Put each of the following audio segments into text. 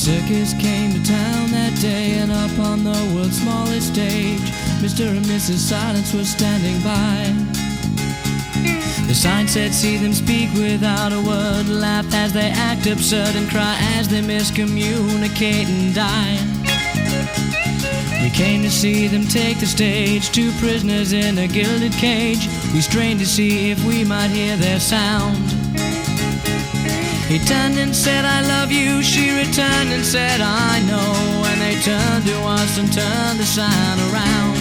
Circus came to town that day, and up on the world's smallest stage, Mr. and Mrs. Silence were standing by. The sign said, "See them speak without a word, laugh as they act absurd, and cry as they miscommunicate and die." We came to see them take the stage, two prisoners in a gilded cage. We strained to see if we might hear their sound. He turned and said, "I love you." She returned and said, "I know." And they turned to us and turned the sign around.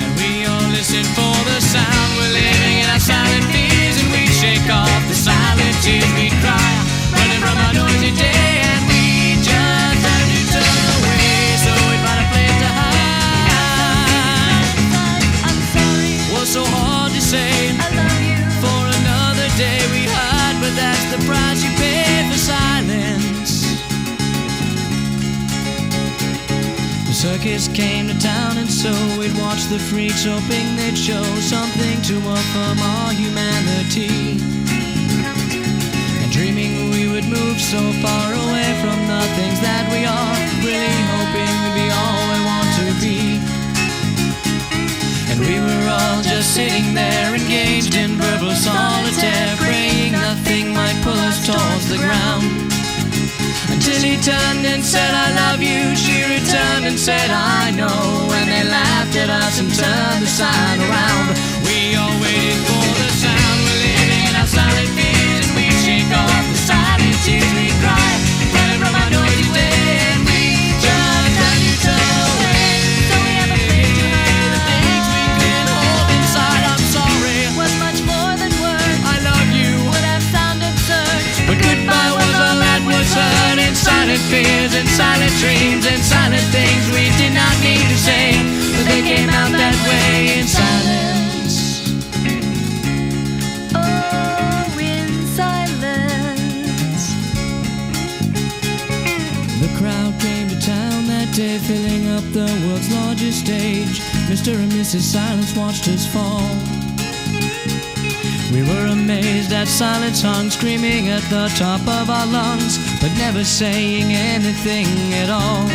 And we all listened for the sound. We're living in our silent fears, and we shake off the silent tears. We cry, running from our noisy day, and we just had to turn away so we'd find a place to hide. I'm sorry, Was so hard to say. I love you. For another day we hide, but that's the price you pay for silence. The circus came to town, and so we'd watch the freaks, hoping they'd show something to affirm our humanity. And dreaming we would move so far away from the things that we are, really hoping we'd be all we want to be. And we were all just sitting there, engaged in verbal solitaire, praying nothing might pull us towards the ground. Until he turned and said, "I love you." She returned and said, "I know." And they laughed at us and turned the sign around. We all waited for the sound. We're living in our silent fears, and we shake off the silent tears. We cry, running from our noisy day, and we just had to turn away. So we have a place to hide. The things we couldn't hold inside. I'm sorry. Was much more than words. I love you. Would have sounded absurd. But goodbye was all that was heard, in silent fears and silent dreams and silent things we did not need to say, but they came out that way in silence. Oh, in silence. The crowd came to town that day, filling up the world's largest stage. Mr. and Mrs. Silence watched us fall. We were amazed at silence hung, screaming at the top of our lungs, but never saying anything at all.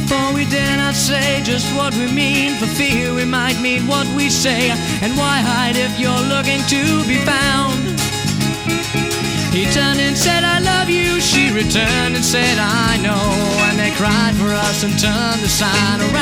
For we dare not say just what we mean, for fear we might mean what we say. And why hide if you're looking to be found? He turned and said, "I love you." She returned and said, "I know." And they cried for us and turned the sign around.